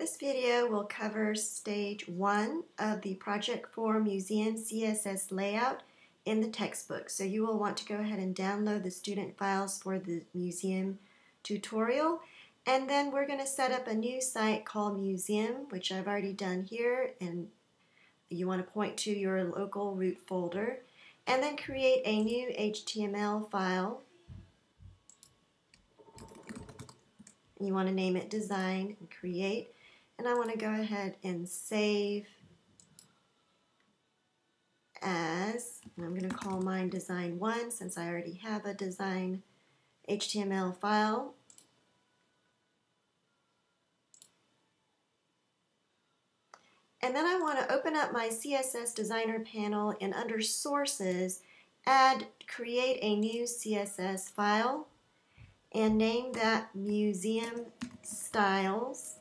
This video will cover stage 1 of the Project 4 Museum CSS layout in the textbook. So you will want to go ahead and download the student files for the museum tutorial. And then we're going to set up a new site called Museum, which I've already done here. And you want to point to your local root folder. And then create a new HTML file. You want to name it Design and Create. And I want to go ahead and save as, and I'm going to call mine Design 1 since I already have a design HTML file. And then I want to open up my CSS Designer panel and under Sources, create a new CSS file and name that Museum Styles.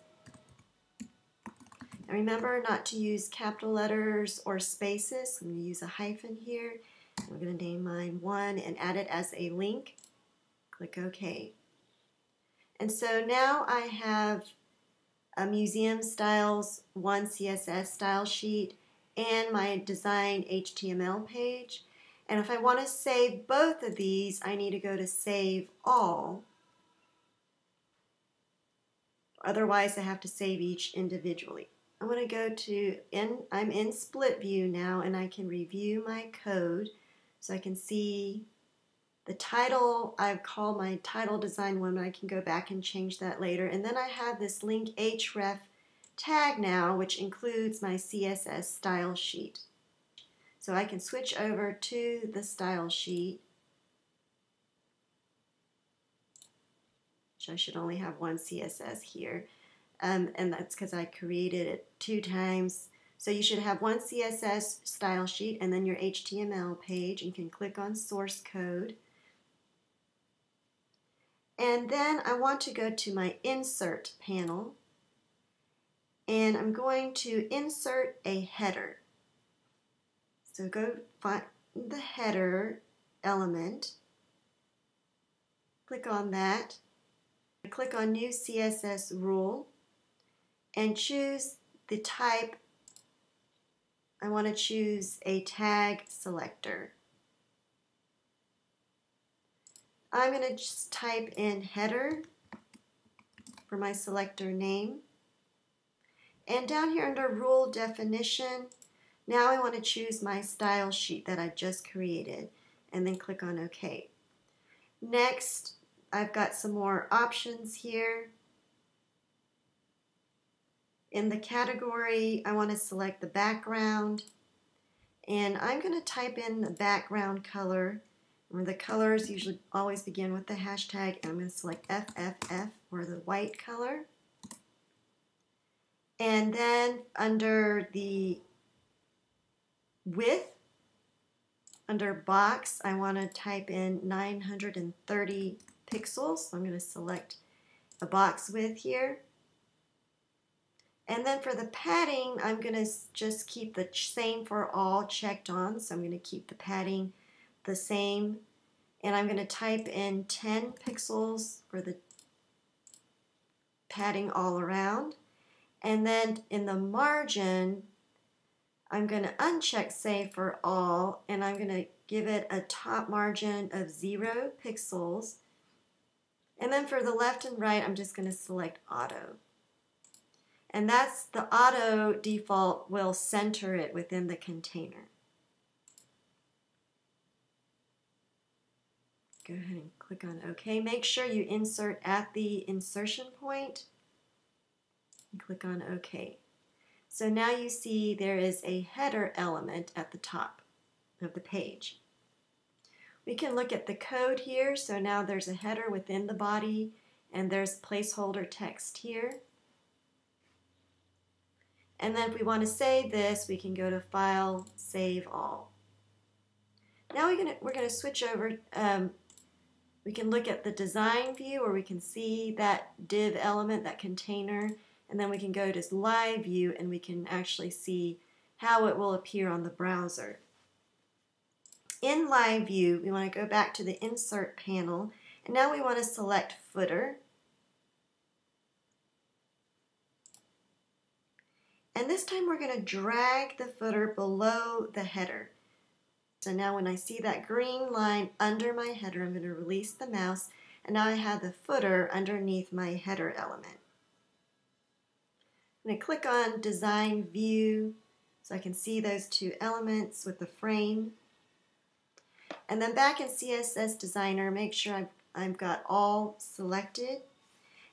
And remember not to use capital letters or spaces. I'm going to use a hyphen here. I'm going to name mine 1 and add it as a link. Click OK. And so now I have a Museum Styles 1 CSS style sheet and my design HTML page. And if I want to save both of these, I need to go to Save All. Otherwise, I have to save each individually. I'm going to go to, I'm in split view now, and I can review my code so I can see the title. I've called my title Design 1, but I can go back and change that later. And then I have this link href tag now, which includes my CSS style sheet. So I can switch over to the style sheet, which I should only have one CSS here. And that's because I created it 2 times. So you should have one CSS style sheet and then your HTML page. You can click on source code. And then I want to go to my insert panel. And I'm going to insert a header. So go find the header element. Click on that. Click on New CSS Rule. And choose the type. I want to choose a tag selector. I'm going to just type in header for my selector name. And down here under rule definition, now I want to choose my style sheet that I just created and then click on OK. Next, I've got some more options here. In the category, I want to select the background, and I'm going to type in the background color, where the colors usually always begin with the hashtag, and I'm going to select FFF, or the white color. And then under the width, under box, I want to type in 930 pixels, so I'm going to select a box width here. And then for the padding, I'm going to just keep the same for all checked on. So I'm going to keep the padding the same. And I'm going to type in 10 pixels for the padding all around. And then in the margin, I'm going to uncheck Save for All. And I'm going to give it a top margin of 0 pixels. And then for the left and right, I'm just going to select Auto. And that's the auto default will center it within the container. Go ahead and click on OK. Make sure you insert at the insertion point and click on OK. So now you see there is a header element at the top of the page. We can look at the code here. So now there's a header within the body and there's placeholder text here. And then if we want to save this, we can go to File, Save All. Now we're going to switch over. We can look at the design view where we can see that div element, that container, and then we can go to live view and we can actually see how it will appear on the browser. In live view, we want to go back to the insert panel, and now we want to select footer. And this time we're going to drag the footer below the header. So now when I see that green line under my header, I'm going to release the mouse, and now I have the footer underneath my header element. I'm going to click on Design View so I can see those two elements with the frame. And then back in CSS Designer, make sure I've got all selected.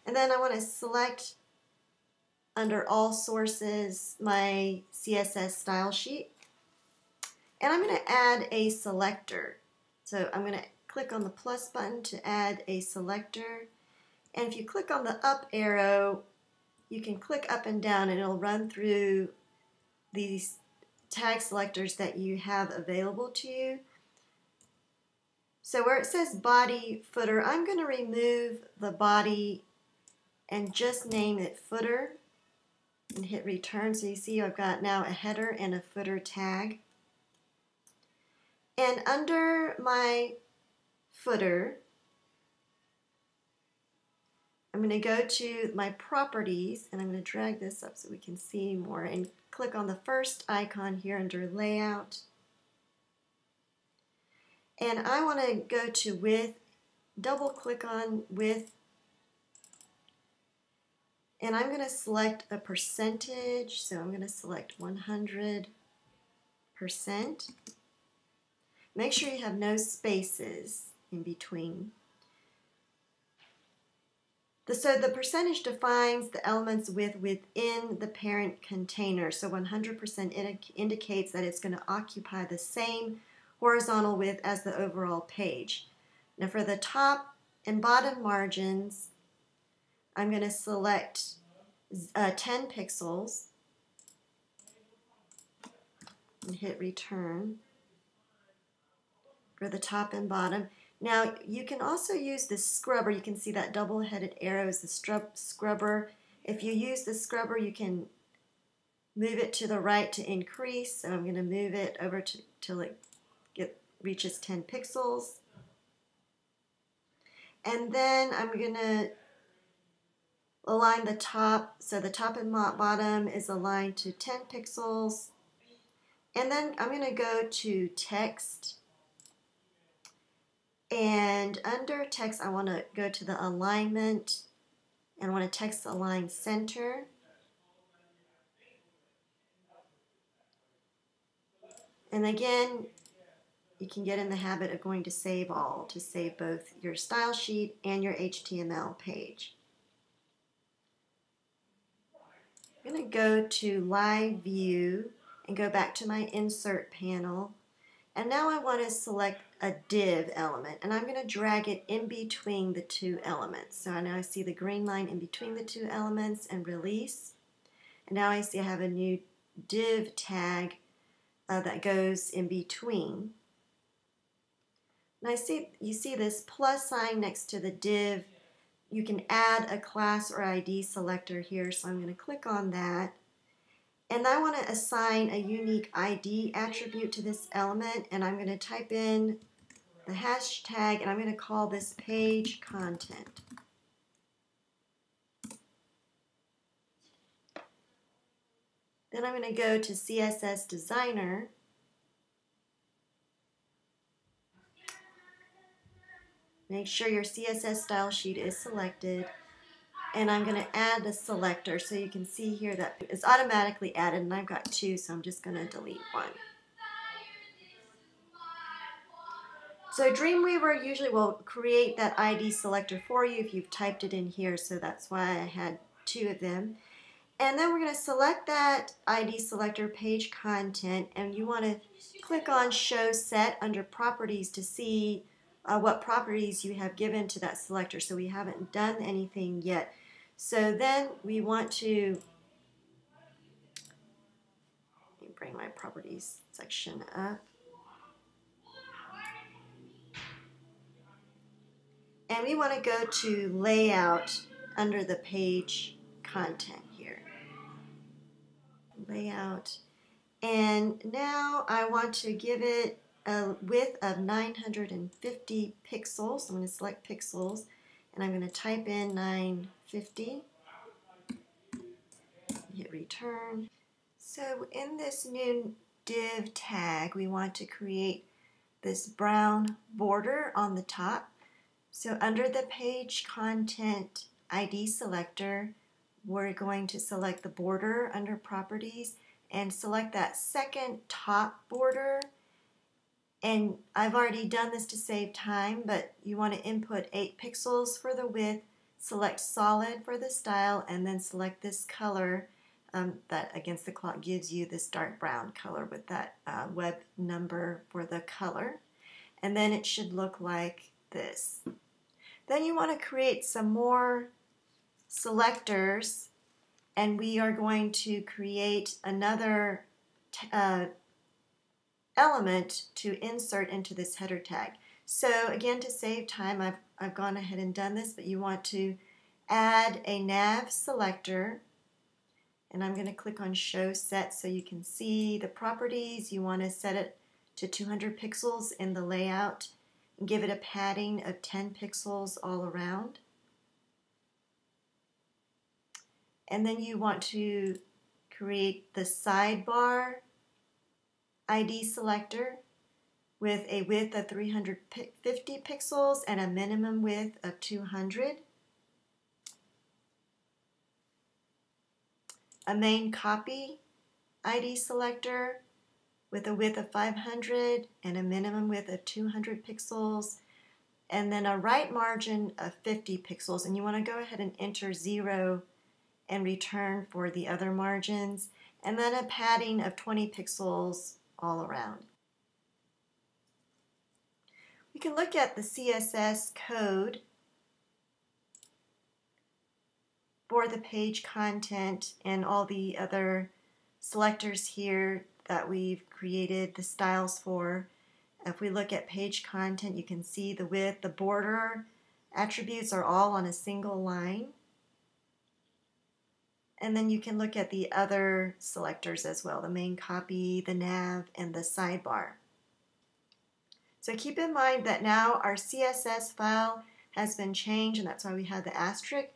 And then I want to select under All Sources my CSS style sheet. And I'm going to add a selector. So I'm going to click on the plus button to add a selector. And if you click on the up arrow, you can click up and down and it'll run through these tag selectors that you have available to you. So where it says body footer, I'm going to remove the body and just name it footer and hit return. So you see I've got now a header and a footer tag. And under my footer, I'm going to go to my properties, and I'm going to drag this up so we can see more, and click on the first icon here under layout. And I want to go to width, double click on width, and I'm going to select a percentage, so I'm going to select 100%. Make sure you have no spaces in between. So the percentage defines the element's width within the parent container. So 100% indicates that it's going to occupy the same horizontal width as the overall page. Now for the top and bottom margins, I'm going to select 10 pixels and hit return for the top and bottom. Now you can also use this scrubber. You can see that double-headed arrow is the scrubber. If you use the scrubber, you can move it to the right to increase. So I'm going to move it over till it reaches 10 pixels. And then I'm going to align the top. So the top and bottom is aligned to 10 pixels. And then I'm going to go to text. And under text, I want to go to the alignment and I want to text align center. And again, you can get in the habit of going to save all to save both your style sheet and your HTML page. I'm going to go to live view and go back to my insert panel. And now I want to select a div element, and I'm going to drag it in between the two elements. So now I see the green line in between the two elements and release. And now I see I have a new div tag that goes in between. And you see this plus sign next to the div. You can add a class or ID selector here, so I'm going to click on that. And I want to assign a unique ID attribute to this element, and I'm going to type in the hashtag, and I'm going to call this page content. Then I'm going to go to CSS Designer. Make sure your CSS style sheet is selected. And I'm going to add the selector, so you can see here that it's automatically added, and I've got two, so I'm just going to delete one. So Dreamweaver usually will create that ID selector for you if you've typed it in here, so that's why I had two of them. And then we're going to select that ID selector page content, and you want to click on Show Set under Properties to see what properties you have given to that selector. So we haven't done anything yet. So then we want to bring my properties section up. And we want to go to layout under the page content here. Layout. And now I want to give it a width of 950 pixels. I'm going to select pixels and I'm going to type in 950. Hit return. So in this new div tag, we want to create this brown border on the top. So under the page content ID selector, we're going to select the border under properties and select that second top border. And I've already done this to save time, but you want to input 8 pixels for the width, select solid for the style, and then select this color that against the clock gives you this dark brown color with that web number for the color. And then it should look like this. Then you want to create some more selectors, and we are going to create another element to insert into this header tag. So again, to save time, I've gone ahead and done this, but you want to add a nav selector, and I'm going to click on show set so you can see the properties. You want to set it to 200 pixels in the layout and give it a padding of 10 pixels all around. And then you want to create the sidebar ID selector with a width of 350 pixels and a minimum width of 200. A main copy ID selector with a width of 500 and a minimum width of 200 pixels, and then a right margin of 50 pixels, and you want to go ahead and enter 0 and return for the other margins, and then a padding of 20 pixels all around. We can look at the CSS code for the page content and all the other selectors here that we've created the styles for. If we look at page content, you can see the width, the border attributes are all on a single line. And then you can look at the other selectors as well, the main copy, the nav, and the sidebar. So keep in mind that now our CSS file has been changed, and that's why we have the asterisk.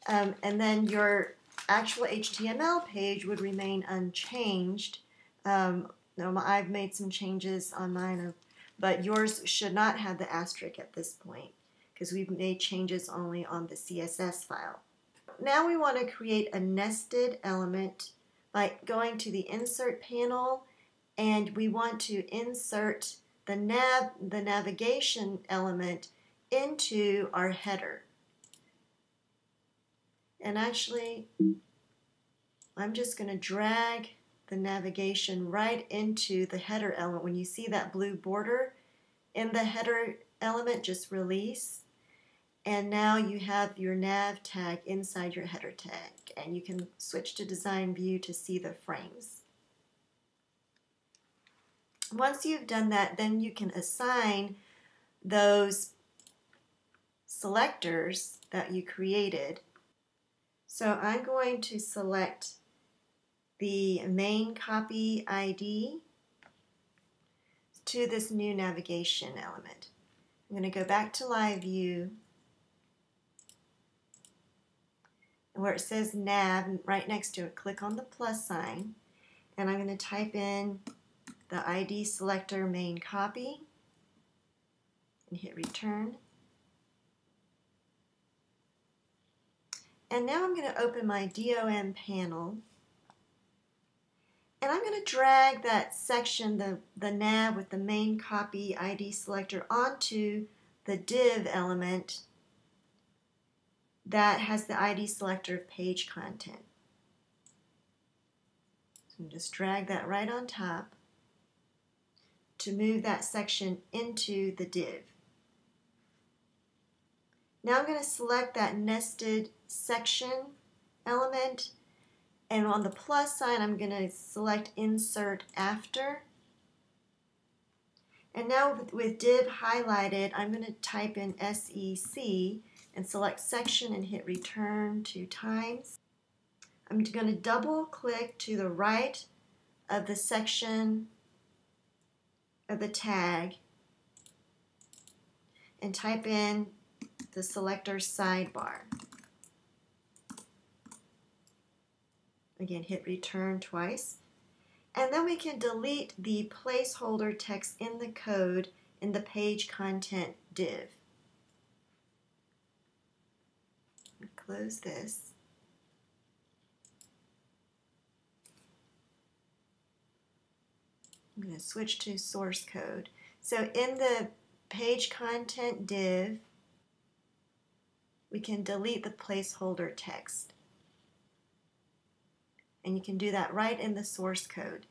And then your actual HTML page would remain unchanged. I've made some changes on mine, but yours should not have the asterisk at this point because we've made changes only on the CSS file. Now we want to create a nested element by going to the Insert panel, and we want to insert the navigation element into our header. And actually, I'm just going to drag the navigation right into the header element. When you see that blue border in the header element, just release. And now you have your nav tag inside your header tag, and you can switch to design view to see the frames. Once you've done that, then you can assign those selectors that you created. So I'm going to select the main copy ID to this new navigation element. I'm going to go back to live view, where it says nav, right next to it, click on the plus sign, and I'm going to type in the ID selector main copy and hit return. And now I'm going to open my DOM panel, and I'm going to drag that section, the nav with the main copy ID selector, onto the div element that has the ID selector of page content. So just drag that right on top to move that section into the div. Now I'm going to select that nested section element, and on the plus sign I'm going to select insert after. And now with div highlighted, I'm going to type in SEC and select section and hit return 2 times. I'm going to double click to the right of the section of the tag and type in the selector sidebar. Again, hit return twice. And then we can delete the placeholder text in the code in the page content div. Close this. I'm going to switch to source code. So in the page content div, we can delete the placeholder text. And you can do that right in the source code.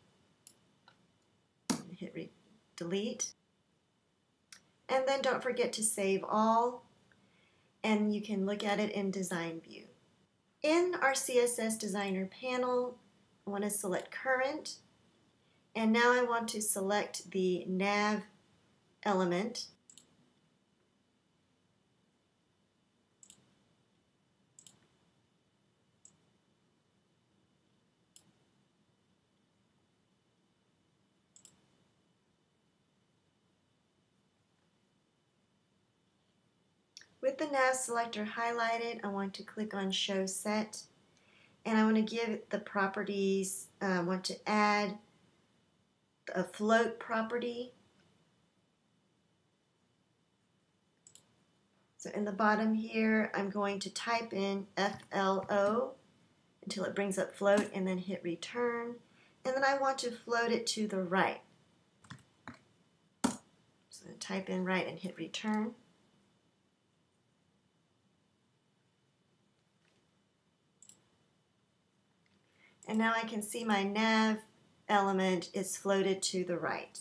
Hit delete. And then don't forget to save all, and you can look at it in design view. In our CSS designer panel, I want to select current, and now I want to select the nav element. With the nav selector highlighted, I want to click on Show Set, and I want to give it the properties. I want to add a float property. So in the bottom here, I'm going to type in FLO until it brings up float and then hit return. And then I want to float it to the right. So type in right and hit return. And now I can see my nav element is floated to the right.